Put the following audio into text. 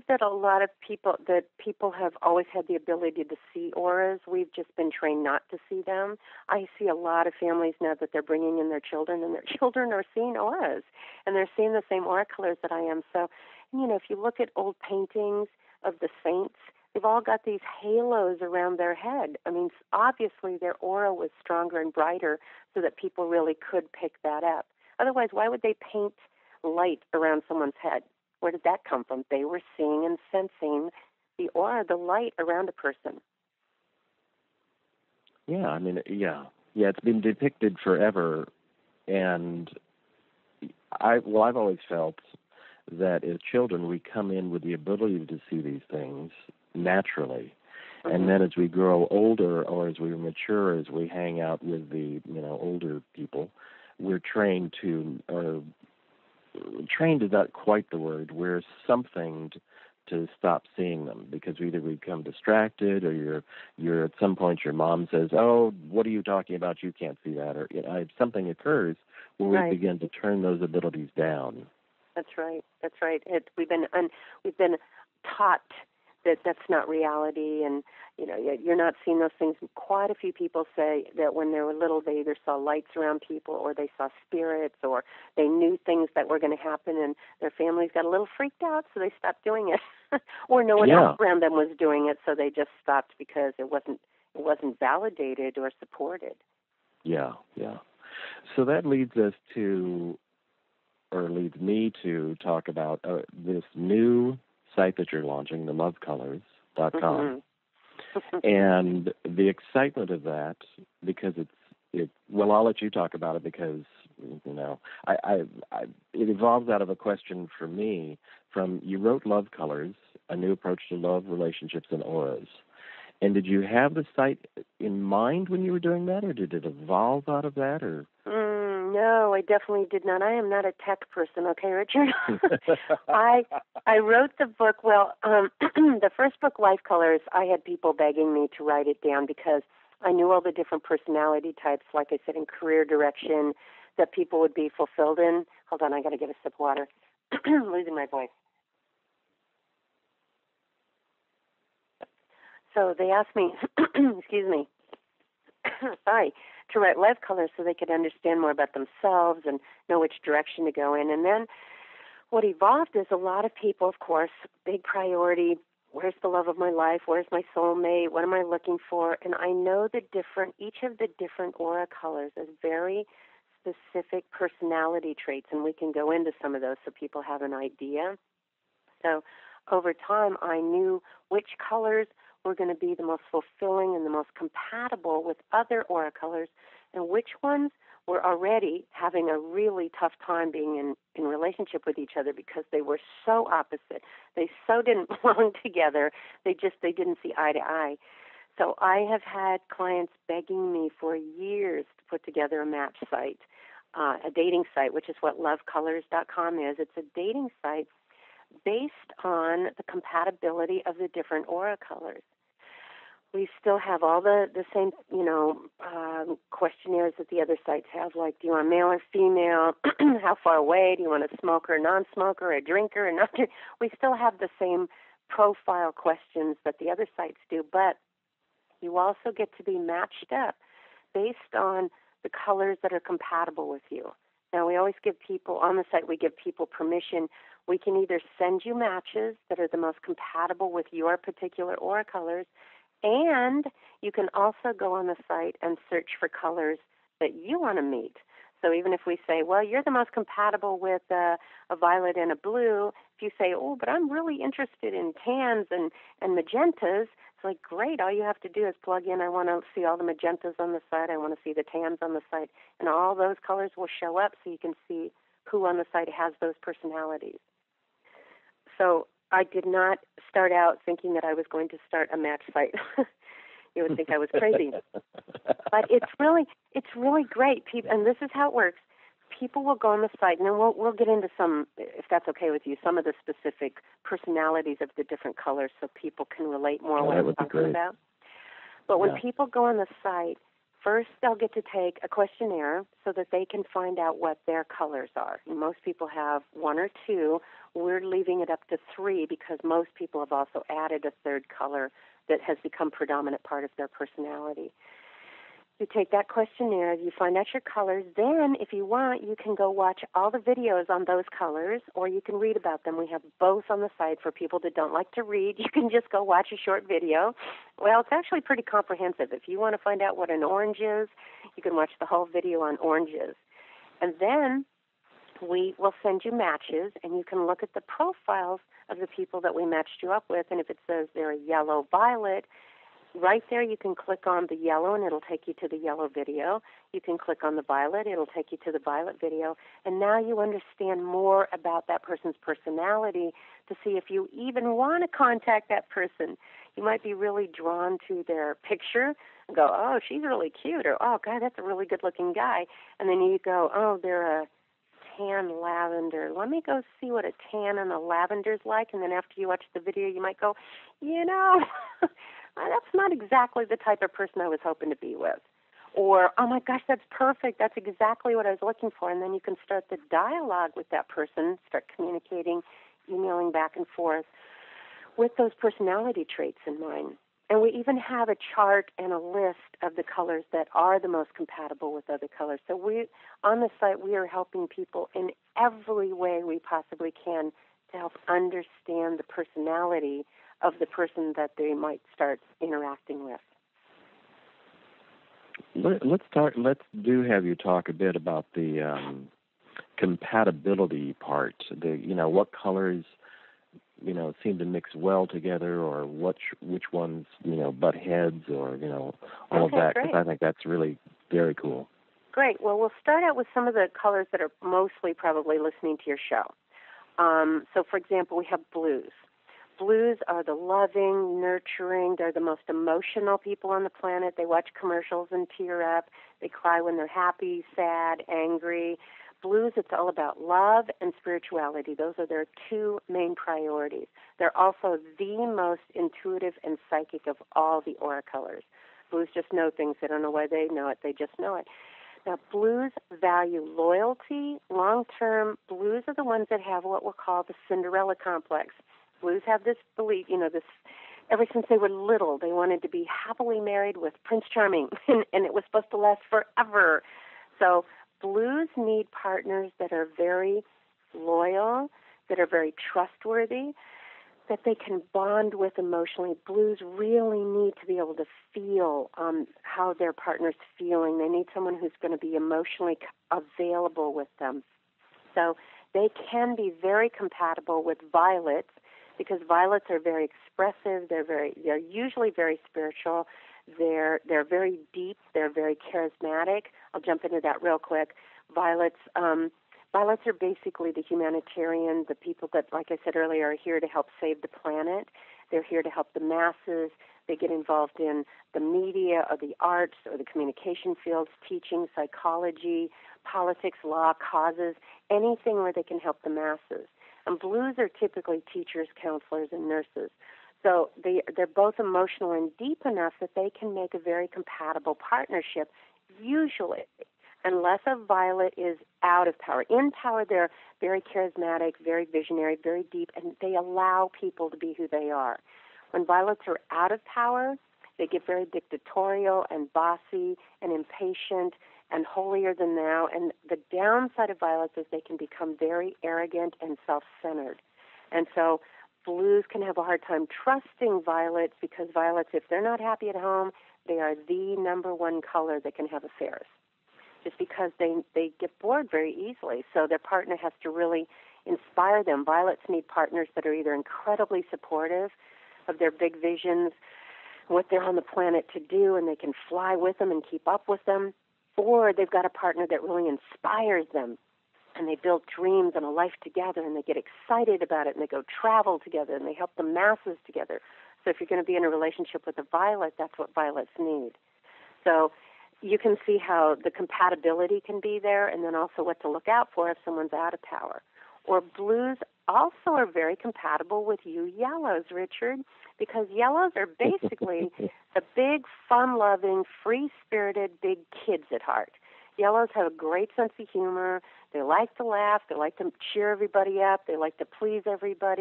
believe that people have always had the ability to see auras. We've just been trained not to see them. I see a lot of families now that they're bringing in their children, and their children are seeing auras, and they're seeing the same aura colors that I am. So, if you look at old paintings of the saints, they've all got these halos around their head. I mean, obviously their aura was stronger and brighter so that people really could pick that up. Otherwise, why would they paint light around someone's head? Where did that come from? They were seeing and sensing the aura, the light around a person. Yeah, I mean, yeah, it's been depicted forever, and I've always felt that as children we come in with the ability to see these things naturally, and then as we grow older or as we mature, as we hang out with the older people, we're trained to, or trained is not quite the word, we're something to stop seeing them, because either we become distracted, or you're at some point your mom says, "Oh, what are you talking about? You can't see that," or something occurs where we begin to turn those abilities down. That's right. We've been taught that that's not reality, and you're not seeing those things. Quite a few people say that when they were little, they either saw lights around people, or they saw spirits, or they knew things that were going to happen, and their families got a little freaked out, so they stopped doing it. Or no one else around them was doing it, so they just stopped because it wasn't validated or supported. Yeah. So that leads me to talk about this new site that you're launching, the LoveColors.com, and the excitement of that, because I'll let you talk about it, because it evolves out of a question for me from, you wrote Love Colors, a new approach to love, relationships, and auras. And did you have the site in mind when you were doing that, or did it evolve out of that, or? No, I definitely did not. I am not a tech person, okay, Richard? I wrote the book, the first book, Life Colors, I had people begging me to write it down because I knew all the different personality types, like I said, in career direction, that people would be fulfilled in. Hold on, I got to get a sip of water. I'm losing my voice. So they asked me, excuse me, sorry, to write Life Colors so they could understand more about themselves and know which direction to go in. And then what evolved is a lot of people, of course, big priority, where's the love of my life, where's my soulmate, what am I looking for? And I know each of the different aura colors is very specific personality traits, and we can go into some of those so people have an idea. So over time, I knew which colors were going to be the most fulfilling and the most compatible with other aura colors, and which ones were already having a really tough time being in relationship with each other because they were so opposite. They so didn't belong together. They didn't see eye to eye. So I have had clients begging me for years to put together a match site, a dating site, which is what LoveColors.com is. It's a dating site based on the compatibility of the different aura colors. We still have all the same, questionnaires that the other sites have, like, do you want male or female? How far away? Do you want a smoker, non-smoker, a drinker, or not? We still have the same profile questions that the other sites do, but you also get to be matched up based on the colors that are compatible with you. Now, we always give people, on the site, we give people permission. We can either send you matches that are the most compatible with your particular aura colors, and you can also go on the site and search for colors that you want to meet. So even if we say, well, you're the most compatible with a violet and a blue, if you say, oh, but I'm really interested in tans and magentas, it's like, great, all you have to do is plug in, I want to see all the magentas on the site, I want to see the tans on the site, and all those colors will show up so you can see who on the site has those personalities. So I did not start out thinking that I was going to start a match site. You would think I was crazy. But it's really great. And this is how it works. People will go on the site, and then we'll get into some, if that's okay with you, some of the specific personalities of the different colors so people can relate more what I'm talking about. But when people go on the site, First, they'll get to take a questionnaire so that they can find out what their colors are. And most people have one or two. We're leaving it up to three because most people have also added a third color that has become predominant part of their personality. You take that questionnaire, you find out your colors. Then, if you want, you can go watch all the videos on those colors, or you can read about them. We have both on the site for people that don't like to read. You can just go watch a short video. Well, it's actually pretty comprehensive. If you want to find out what an orange is, you can watch the whole video on oranges. And then we will send you matches, and you can look at the profiles of the people that we matched you up with. And if it says they're a yellow-violet, right there you can click on the yellow, and it'll take you to the yellow video. You can click on the violet, it'll take you to the violet video. And now you understand more about that person's personality to see if you even want to contact that person. You might be really drawn to their picture and go, oh, she's really cute, or, oh, God, that's a really good-looking guy. And then you go, oh, they're a tan lavender. Let me go see what a tan and a lavender's like. And then after you watch the video, you might go, that's not exactly the type of person I was hoping to be with. Or, oh my gosh, that's perfect. That's exactly what I was looking for. And then you can start the dialogue with that person, start communicating, emailing back and forth with those personality traits in mind. And we even have a chart and a list of the colors that are the most compatible with other colors. So on the site, we are helping people in every way we possibly can to help understand the personality of the person that they might start interacting with. Let's have you talk a bit about the compatibility part. What colors seem to mix well together, or which ones butt heads, or all of that. Because I think that's really very cool. Great. Well, we'll start out with some of the colors that are mostly probably listening to your show. So, for example, we have blues. Blues are the loving, nurturing. They're the most emotional people on the planet. They watch commercials and tear up. They cry when they're happy, sad, angry. Blues, it's all about love and spirituality. Those are their two main priorities. They're also the most intuitive and psychic of all the aura colors. Blues just know things. They don't know why they know it. They just know it. Now, blues value loyalty. Long-term, blues are the ones that have what we'll call the Cinderella complex. Blues have this belief, ever since they were little, they wanted to be happily married with Prince Charming, and it was supposed to last forever. So blues need partners that are very loyal, that are very trustworthy, that they can bond with emotionally. Blues really need to be able to feel how their partner's feeling. They need someone who's going to be emotionally available with them. So they can be very compatible with violets, because violets are very expressive. They're usually very spiritual. They're very deep. They're very charismatic. I'll jump into that real quick. Violets are basically the humanitarian, the people that, like I said earlier, are here to help save the planet. They're here to help the masses. They get involved in the media or the arts or the communication fields, teaching, psychology, politics, law, causes, anything where they can help the masses. And blues are typically teachers, counselors, and nurses. So they're both emotional and deep enough that they can make a very compatible partnership, usually, unless a violet is out of power. In power, they're very charismatic, very visionary, very deep, and they allow people to be who they are. When violets are out of power, they get very dictatorial and bossy and impatient and holier than thou. And the downside of violets is they can become very arrogant and self-centered. And so blues can have a hard time trusting violets, because violets, if they're not happy at home, they are the number one color that can have affairs, just because they get bored very easily. So their partner has to really inspire them. Violets need partners that are either incredibly supportive of their big visions, what they're on the planet to do, and they can fly with them and keep up with them, or they've got a partner that really inspires them, and they build dreams and a life together, and they get excited about it, and they go travel together, and they help the masses together. So if you're going to be in a relationship with a violet, that's what violets need. So you can see how the compatibility can be there, and then also what to look out for if someone's out of power. Or blues also are very compatible with you yellows, Richard, because yellows are basically the big, fun-loving, free-spirited, big kids at heart. Yellows have a great sense of humor. They like to laugh. They like to cheer everybody up. They like to please everybody.